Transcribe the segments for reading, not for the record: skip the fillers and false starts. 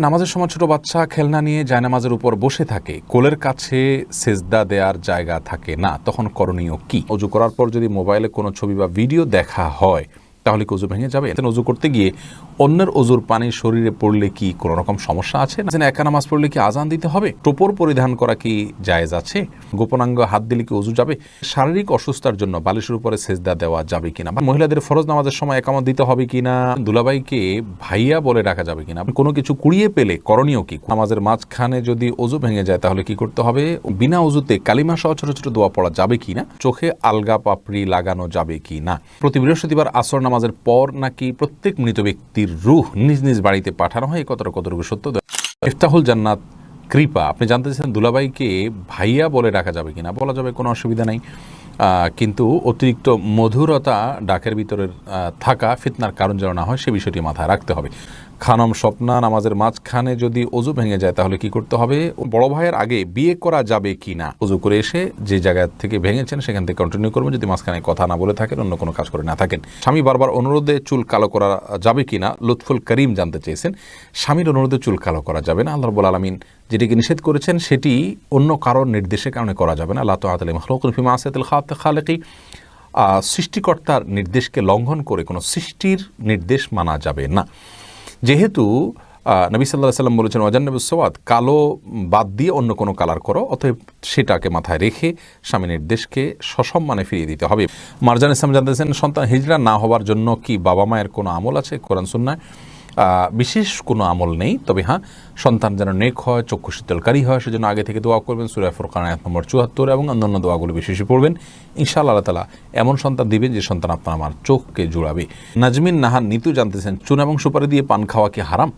নামাজের সময় ছোট বাচ্চা খেলনা নিয়ে জায়নামাজের উপর বসে থাকে, কোলের কাছে সেজদা দেওয়ার জায়গা থাকে না, তখন করণীয় কি? ওযু করার পর যদি মোবাইলে কোনো ছবি বা ভিডিও দেখা হয় তাহলে কি ওযু ভেঙে যাবে? ওযু করতে গিয়ে অন্যের ওযুর পানি শরীরে পড়লে কি কোনো রকম সমস্যা আছে? একা নামাজ পড়লে কি আজান দিতে হবে? টোপর পরিধান করা কি জায়েজ আছে? গোপনাঙ্গ হাত দিলে কি ওযু যাবে? শারীরিক অসুস্থতার জন্য বালিশের উপরে সেজদা দেওয়া যাবে কিনা? মহিলাদের ফরজ নামাজের সময় একামত দিতে হবে কিনা? দুলাভাইকে ভাইয়া বলে ডাকা যাবে কিনা? কোনো কিছু কুড়িয়ে পেলে করণীয় কি? নামাজের মাঝখানে যদি ওযু ভেঙে যায় তাহলে কি করতে হবে? বিনা ওযুতে কালিমা সহ ছোট ছোট দোয়া পড়া যাবে কিনা? চোখে আলগা পাপড়ি লাগানো যাবে কিনা? প্রতি বৃহস্পতিবার আসর নামাজের পর নাকি প্রত্যেক মৃত ব্যক্তির রূহ নিজ নিজ বাড়িতে পাঠানো হয়, কতটুকু সত্য? ইফতাহুল জান্নাত কৃপা, আপনি জানতে চাইছেন দুলাভাইকে ভাইয়া বলে ডাকা যাবে কিনা? বলা যাবে, কোনো অসুবিধা নাই, কিন্তু অতিরিক্ত মধুরতা ডাকের ভিতরে থাকা ফিতনার কারণ যেন না হয় সে বিষয়টি মাথায় রাখতে হবে। খানম স্বপ্না, নামাজের মাঝখানে যদি ওযু ভেঙে যায় তাহলে কি করতে হবে? বড় ভাইয়ের আগে বিয়ে করা যাবে কি না? ওযু করে এসে যে জায়গা থেকে ভেঙেছেন সেখান থেকে কন্টিনিউ করবেন, যদি মাঝখানে কথা না বলে থাকেন, অন্য কোনো কাজ করে না থাকেন। স্বামী বারবার অনুরোধে চুল কালো করা যাবে কি না? লুৎফুল করিম জানতে চেয়েছেন। স্বামীর অনুরোধে চুল কালো করা যাবে না। আল্লাহ রাব্বুল আলামিন যেটিকে নিষেধ করেছেন সেটি অন্য কারোর নির্দেশের কারণে করা যাবে না। লা তাআতা লিমাখলুকিন ফি মাসিয়াতিল খালিকি, সৃষ্টিকর্তার নির্দেশকে লঙ্ঘন করে কোনো সৃষ্টির নির্দেশ মানা যাবে না। যেহেতু নবী সাল্লাল্লাহু আলাইহি ওয়াসাল্লাম বলেছেন ওয়াজান্নাবুস সাওয়াদ, কালো বাদ দিয়ে অন্য কোনো কালার করো, অতএব সেটাকে মাথায় রেখে স্বামী নির্দেশকে সসম্মানে ফিরিয়ে দিতে হবে। মারজান ইসলাম জানতেছেন, সন্তান হিজড়া না হওয়ার জন্য কি বাবা মায়ের কোনো আমল আছে? কোরআন সুন্নাহ বিশেষ কোনো আমল নেই, তবে হ্যাঁ, সন্তান যেন নেক হয়, চক্ষু শীতলকারী হয়, সেজন্য আগে থেকে দোয়া করবেন। সূরা ফুরকান আয়াত নম্বর ৭৪ এবং অন্যান্য দোয়াগুলো বেশি বেশি পড়বেন। ইনশাআল্লাহ আল্লাহ তাআলা এমন সন্তান দিবেন যে সন্তান আপনার আমার চোখকে জুড়াবে। নাজমিন নাহার নিতু জানতেছেন, চুন এবং সুপারি দিয়ে পান খাওয়া কি হারাম?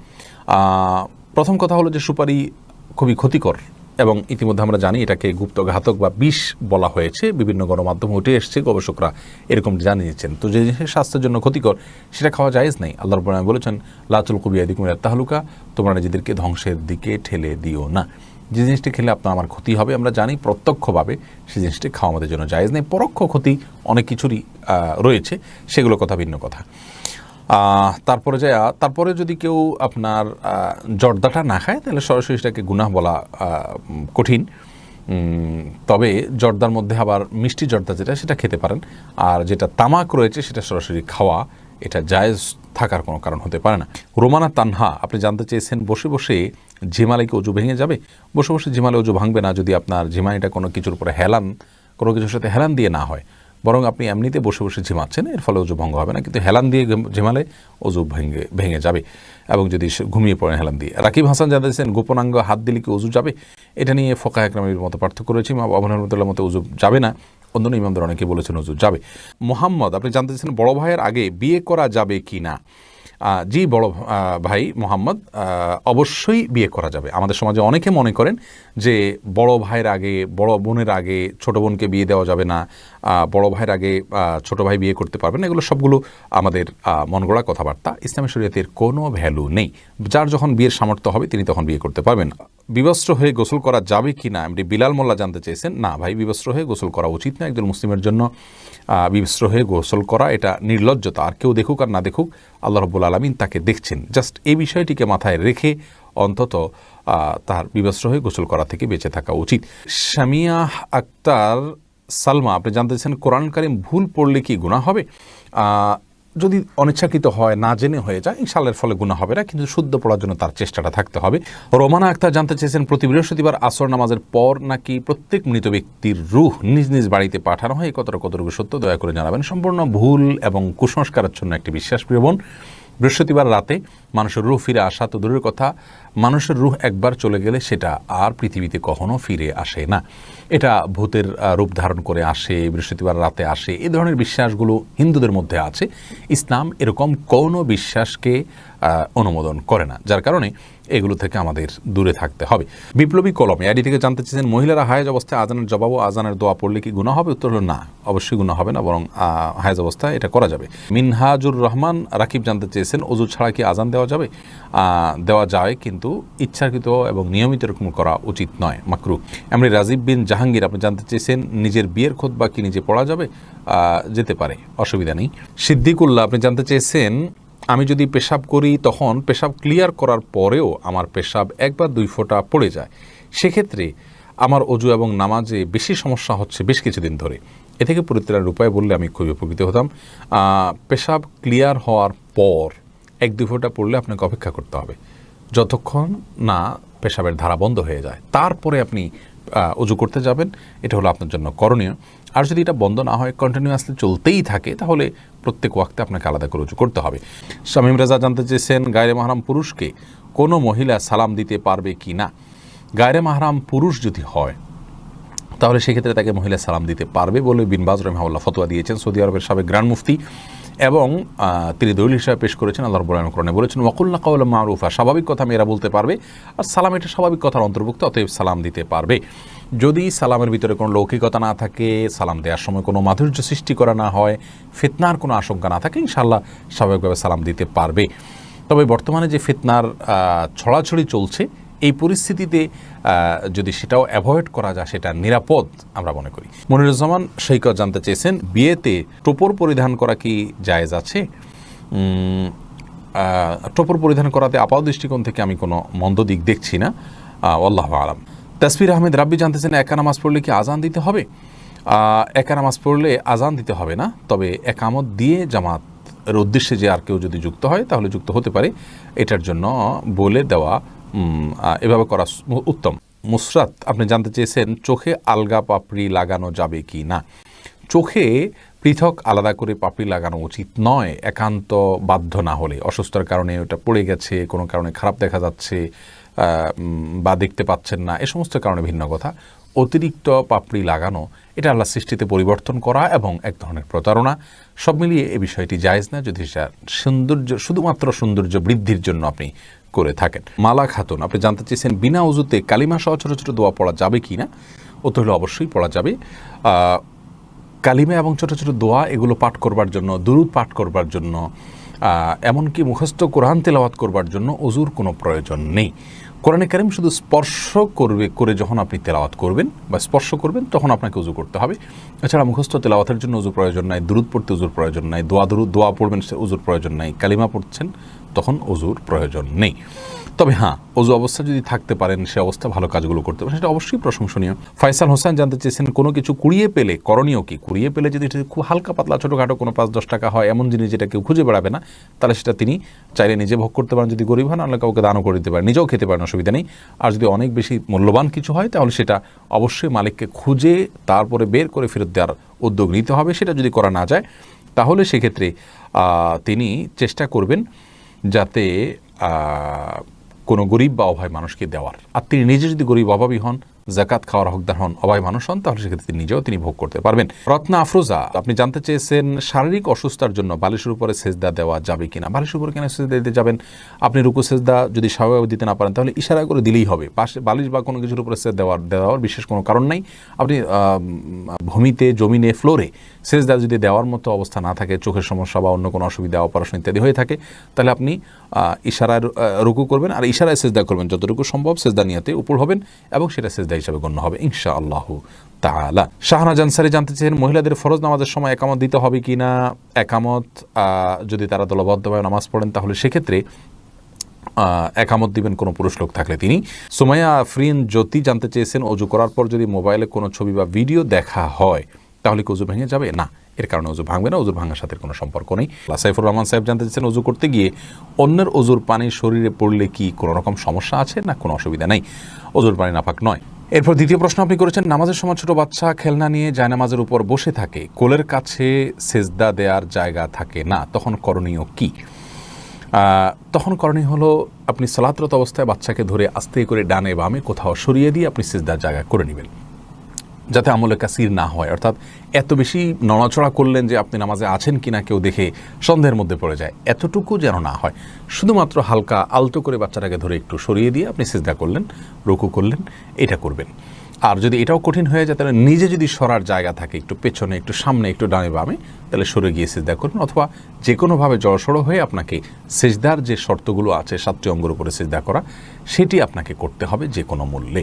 প্রথম কথা হলো যে সুপারি খুবই ক্ষতিকর এবং ইতিমধ্যে আমরা জানি এটাকে গুপ্ত ঘাতক বা বিষ বলা হয়েছে, বিভিন্ন গণমাধ্যমে উঠে এসছে, গবেষকরা এরকম জানিয়েছেন। তো যে জিনিস স্বাস্থ্যের জন্য ক্ষতিকর সেটা খাওয়া জায়েজ নেই। আল্লাহ রাব্বুল আলামিন বলেছেন, লা তুলকু বিআইদিকুম ইলা তাহলুকা, তোমরা নিজেদেরকে ধ্বংসের দিকে ঠেলে দিও না। যে জিনিসটি খেলে আপনার আমার ক্ষতি হবে আমরা জানি, প্রত্যক্ষভাবে সেই জিনিসটি খাওয়া আমাদের জন্য জায়েজ নেই। পরোক্ষ ক্ষতি অনেক কিছুরই রয়েছে, সেগুলোর কথা ভিন্ন কথা। তারপরে যদি কেউ আপনার জর্দাটা না খায় তাহলে সরাসরি সেটাকে গুনাহ বলা কঠিন। তবে জর্দার মধ্যে আবার মিষ্টি জর্দা যেটা, সেটা খেতে পারেন। আর যেটা তামাক রয়েছে সেটা সরাসরি খাওয়া, এটা জায়েজ থাকার কোনো কারণ হতে পারে না। রোমানা তানহা, আপনি জানতে চেয়েছেন বসে বসে ঝিমালে কি ওযু ভেঙে যাবে? বসে বসে ঝিমালে ওযু ভাঙবে না, যদি আপনার ঝিমানিটা কোনো কিছুর উপরে কোনো কিছুর সাথে হেলান দিয়ে না হয়। বরং আপনি এমনিতে বসে বসে ঝিমাচ্ছেন, এর ফলে ওযু ভঙ্গ হবে না, কিন্তু হেলান দিয়ে ঝিমালে ওযু ভেঙে যাবে, এবং যদি ঘুমিয়ে পড়েন হেলান দিয়ে। রাকিব হাসান জানতেছেন, গোপনাঙ্গ হাত দিলে কি ওযু যাবে? এটা নিয়ে ফোকাহে কেরামের মতো পার্থক্য রয়েছে। ইমাম আবু হানিফার মতো ওযু যাবে না, অন্য ইমামদের অনেকে বলেছেন ওযু যাবে। মোহাম্মদ, আপনি জানতে চাইছেন বড় ভাইয়ের আগে বিয়ে করা যাবে কি না? জি বড় ভাই মোহাম্মদ, অবশ্যই বিয়ে করা যাবে। আমাদের সমাজে অনেকে মনে করেন যে বড় ভাইয়ের আগে, বড় বোনের আগে ছোট বোনকে বিয়ে দেওয়া যাবে না, বড় ভাইয়ের আগে ছোট ভাই বিয়ে করতে পারবে না। এগুলো সবগুলো আমাদের মনগড়া কথাবার্তা। ইসলামী শরীয়তের কোনো ভ্যালু নেই। যার যখন বিয়ের সামর্থ্য হবে তিনি তখন বিয়ে করতে পারবেন। বিবস্ত্র হয়ে গোসল করা যাবে কি না? এমনি বিলাল মোল্লা জানতে চেয়েছেন, না ভাই, বিবস্ত্র হয়ে গোসল করা উচিত না। একজন মুসলিমের জন্য বিবস্ত্র হয়ে গোসল করা এটা নির্লজ্জতা। আর কেউ দেখুক আর না দেখুক, আল্লাহ রাব্বুল আলামিন তাকে দেখছেন। জাস্ট এই বিষয়টিকে মাথায় রেখে অন্তত তার বিবস্ত্র হয়ে গোসল করা থেকে বেঁচে থাকা উচিত। শামিয়া আক্তার সালমা, আপনি জানতে চাইছেন কোরআন কারীম ভুল পড়লে কি গুনাহ হবে? যদি অনিচ্ছাকৃত হয়, না জেনে হয়ে যায়, ইনশাআল্লাহ এর ফলে গুনাহ হবে না, কিন্তু শুদ্ধ পড়ার জন্য তার চেষ্টাটা থাকতে হবে। রোমানা আক্তার জানতে চেয়েছেন, প্রতি বৃহস্পতিবার আসর নামাজের পর নাকি প্রত্যেক মৃত ব্যক্তির রূহ নিজ নিজ বাড়িতে পাঠানো হয়, কতটুকু সত্য দয়া করে জানাবেন। সম্পূর্ণ ভুল এবং কুসংস্কারাচ্ছন্ন একটি বিশ্বাস, প্রিয় বোন। বৃহস্পতিবার রাতে মানুষের রূহ ফিরে আসা তো দূরের কথা, মানুষের রূহ একবার চলে গেলে সেটা আর পৃথিবীতে কখনো ফিরে আসে না। এটা ভূতের রূপ ধারণ করে আসে, বৃহস্পতিবার রাতে আসে, এই ধরনের বিশ্বাসগুলো হিন্দুদের মধ্যে আছে। ইসলাম এরকম কোনো বিশ্বাসকে অনুমোদন করে না, যার কারণে এগুলো থেকে আমাদের দূরে থাকতে হবে। বিপ্লবী কলম আইডি থেকে জানতে চেয়েছেন, মহিলারা হায়েজ অবস্থায় আজানের জবাব ও আজানের দোয়া পড়লে কি গুনাহ হবে? উত্তর হলো না, অবশ্যই গুনাহ হবে না, বরং হায়েজ অবস্থায় এটা করা যাবে। মিনহাজুর রহমান রাকিব জানতে চেয়েছেন, ওযু ছাড়া কি আজান দেওয়া যাবে? দেওয়া যায়, কিন্তু ইচ্ছাকৃত এবং নিয়মিত এরকম করা উচিত নয়, মাকরুহ। এমনি রাজীব বিন জাহাঙ্গীর, আপনি জানতে চেয়েছেন নিজের বিয়ের খুতবা কি নিজে পড়া যাবে? যেতে পারে, অসুবিধা নেই। সিদ্দিকুল্লাহ, আপনি জানতে চেয়েছেন আমি যদি পেশাব করি তখন পেশাব ক্লিয়ার করার পরেও আমার পেশাব 1 বা 2 ফোঁটা পড়ে যায়, সেক্ষেত্রে আমার অজু এবং নামাজে বেশি সমস্যা হচ্ছে বেশ কিছুদিন ধরে। এ থেকে পরিত্রাণের উপায় বললে আমি খুবই উপকৃত হতাম। পেশাব ক্লিয়ার হওয়ার পর 1-2 ফোঁটা পড়লে আপনাকে অপেক্ষা করতে হবে যতক্ষণ না পেশাবের ধারা বন্ধ হয়ে যায়, তারপরে আপনি অজু করতে যাবেন। এটা হলো আপনার জন্য করণীয়। আর যদি এটা বন্ধ না হয়, কন্টিনিউয়াসলি চলতেই থাকে, তাহলে প্রত্যেক ওয়াক্তে আপনাকে আলাদা করে উজু করতে হবে। শামীম রাজা জানতে চেয়েছেন, গায়রে মাহরাম পুরুষকে কোনো মহিলা সালাম দিতে পারবে কি না। গায়রে মাহরাম পুরুষ যদি হয় তাহলে সেক্ষেত্রে তাকে মহিলা সালাম দিতে পারবে বলে বিন বাজ রাহিমাহুল্লাহ ফতোয়া দিয়েছেন, সৌদি আরবের সাবেক গ্র্যান্ড মুফতি, এবং তিনি দলিল হিসাবে পেশ করেছেন। আল্লাহ রাব্বুল আলামিন কোরআনে বলেছেন, ওয়াকুলনা কাওলাম মারুফা, স্বাভাবিক কথা মেয়েরা বলতে পারবে, আর সালাম এটা স্বাভাবিক কথার অন্তর্ভুক্ত, অতএব সালাম দিতে পারবে। যদি সালামের ভিতরে কোনো লৌকিকতা না থাকে, সালাম দেওয়ার সময় কোনো মাধুর্য সৃষ্টি করা না হয়, ফিতনার কোনো আশঙ্কা না থাকে, ইনশাআল্লাহ স্বাভাবিকভাবে সালাম দিতে পারবে। তবে বর্তমানে যে ফিতনার ছড়াছড়ি চলছে, এই পরিস্থিতিতে যদি সেটাও অ্যাভয়েড করা যায় সেটা নিরাপদ আমরা মনে করি। মনিরুজ্জামান সৈকত জানতে চেয়েছেন, বিয়েতে টোপর পরিধান করা কি জায়েজ আছে? টোপর পরিধান করাতে আপাত দৃষ্টিকোণ থেকে আমি কোনো মন্দ দিক দেখছি না, আল্লাহু আলাম। তাসফির আহমেদ রাব্বি জানতেছেন, একা নামাজ পড়লে কি আজান দিতে হবে? একা নামাজ পড়লে আজান দিতে হবে না, তবে একামত দিয়ে জামাতের উদ্দেশ্যে যে আর কেউ যদি যুক্ত হয় তাহলে যুক্ত হতে পারে, এটার জন্য বলে দেওয়া এভাবে করা উত্তম। মুসরাত আপনি জানতে চেয়েছেন, চোখে আলগা পাপড়ি লাগানো যাবে কি না। চোখে পৃথক আলাদা করে পাপড়ি লাগানো উচিত নয়, একান্ত বাধ্য না হলে। অসুস্থতার কারণে ওটা পড়ে গেছে, কোনো কারণে খারাপ দেখা যাচ্ছে বা দেখতে পাচ্ছেন না, এ সমস্ত কারণে ভিন্ন কথা। অতিরিক্ত পাপড়ি লাগানো এটা আল্লাহর সৃষ্টিতে পরিবর্তন করা এবং এক ধরনের প্রতারণা। সব মিলিয়ে এই বিষয়টি জায়েজ না, যদি সৌন্দর্য শুধুমাত্র সৌন্দর্য বৃদ্ধির জন্য আপনি করে থাকেন। মালা খাতুন আপনি জানতে চেয়েছেন, বিনা উজুতে কালিমা সহ ছোটো ছোটো দোয়া পড়া যাবে কি না। উত্তর হলো অবশ্যই পড়া যাবে। কালিমা এবং ছোটো ছোটো দোয়া এগুলো পাঠ করবার জন্য, দুরূদ পাঠ করবার জন্য, এমনকি মুখস্থ কোরআন তেলাওয়াত করবার জন্য অজুর কোনো প্রয়োজন নেই। কোরআনে কারীম শুধু স্পর্শ করে যখন আপনি তেলাওয়াত করবেন বা স্পর্শ করবেন তখন আপনাকে উজু করতে হবে। এছাড়া মুখস্থ তেলাওয়াতের জন্য উজুর প্রয়োজন নাই, দুরূদ পড়তে উজুর প্রয়োজন নাই, দোয়া পড়বেন উজুর প্রয়োজন নাই, কালিমা পড়ছেন তখন অজুর প্রয়োজন নেই। তবে হ্যাঁ, অজু অবস্থা যদি থাকতে পারেন, সে অবস্থা ভালো কাজগুলো করতে পারেন, সেটা অবশ্যই প্রশংসনীয়। ফয়সাল হোসেন জানতে চেয়েছেন, কোনো কিছু কুড়িয়ে পেলে করণীয় কি? কুড়িয়ে পেলে যদি খুব হালকা পাতলা ছোটোখাটো কোনো 5-10 টাকা হয়, এমন জিনিস যেটা কেউ খুঁজে বেড়াবে না, তাহলে সেটা তিনি চাইলে নিজে ভোগ করতে পারেন, যদি গরিব হন, আল্লাহ কাউকে দানও করে দিতে পারেন, নিজেও খেতে পারেন, অসুবিধা নেই। আর যদি অনেক বেশি মূল্যবান কিছু হয় তাহলে সেটা অবশ্যই মালিককে খুঁজে তারপরে বের করে ফেরত দেওয়ার উদ্যোগ নিতে হবে। সেটা যদি করা না যায় তাহলে সেক্ষেত্রে তিনি চেষ্টা করবেন যাতে কোনো গরিব বা অভাবী মানুষকে দেওয়ার। আর তিনি নিজে যদি গরিব অভাবী হন, জাকাত খাওয়ার হকদার হন, অভাবী মানুষ হন, তাহলে সেক্ষেত্রে নিজেও তিনি ভোগ করতে পারবেন। রত্না আফরোজা আপনি জানতে চেয়েছেন, শারীরিক অসুস্থতার জন্য বালিশের উপরে সেজদা দেওয়া যাবে কিনা। বালিশের উপরে কেন সেজদা দিতে যাবেন? আপনি রুকু সেজদা যদি স্বাভাবিকভাবে দিতে না পারেন তাহলে ইশারা করে দিলেই হবে। পাশে বালিশ বা কোনো কিছুর উপরে সেজদা দেওয়ার বিশেষ কোনো কারণ নাই। আপনি ভূমিতে, জমিনে, ফ্লোরে সেজদা যদি দেওয়ার মতো অবস্থা না থাকে, চোখের সমস্যা বা অন্য কোনো অসুবিধা, অপারেশন ইত্যাদি হয়ে থাকে, তাহলে আপনি ইশারায় রুকু করবেন আর ইশারায় সেজদা করবেন, যতটুকু সম্ভব সেজদা নিয়তে উপর হবেন এবং সেটা সেজদা হিসাবে গণ্য হবে ইনশাআল্লাহু তাআলা। শাহনাজ আনসারী জানতে চেয়েছেন, মহিলাদের ফরজ নামাজের সময় একামত দিতে হবে কি না। একামত যদি তারা দলবদ্ধভাবে নামাজ পড়েন তাহলে সেক্ষেত্রে একামত দিবেন কোনো পুরুষ লোক থাকলে তিনি। সুমাইয়া আফরিন জ্যোতি জানতে চেয়েছেন, অজু করার পর যদি মোবাইলে কোনো ছবি বা ভিডিও দেখা হয় তাহলে কি অজু ভেঙে যাবে? না, এর কারণে অজু ভাঙবে না, অজুর ভাঙার সাথে কোনো সম্পর্ক নেই। সাইফুর রহমান সাহেব জানতে চেয়েছেন, অজু করতে গিয়ে অন্যের অজুর পানি শরীরে পড়লে কি কোনো রকম সমস্যা আছে? না, কোনো অসুবিধা নেই, অজুর পানি নাপাক নয়। এরপর দ্বিতীয় প্রশ্ন আপনি করেছেন, নামাজের সময় ছোট বাচ্চা খেলনা নিয়ে জায়নামাজের উপর বসে থাকে, কোলের কাছে সেজদা দেওয়ার জায়গা থাকে না, তখন করণীয় কি? তখন করণীয় হলো, আপনি সালাতরত অবস্থায় বাচ্চাকে ধরে আস্তে করে ডানে বামে কোথাও সরিয়ে দিয়ে আপনি সেজদার জায়গা করে নেবেন, যাতে আমলে কাসির না হয়। অর্থাৎ এত বেশি নড়াচড়া করলেন যে আপনি নামাজে আছেন কিনা কেউ দেখে সন্দেহের মধ্যে পড়ে যায়, এতটুকু যেন না হয়। শুধুমাত্র হালকা আলতো করে বাচ্চাটাকে ধরে একটু সরিয়ে দিয়ে আপনি সিজদা করলেন, রুকু করলেন, এটা করবেন। আর যদি এটাও কঠিন হয়ে যায় তাহলে নিজে যদি সরার জায়গা থাকে, একটু পেছনে, একটু সামনে, একটু ডানে বামে, তাহলে সরে গিয়ে সিজদা করুন। অথবা যে কোনোভাবে জড়সড় হয়ে আপনাকে সিজদার যে শর্তগুলো আছে 7টি অঙ্গের উপরে সিজদা করা, সেটি আপনাকে করতে হবে যে কোনো মূল্যে।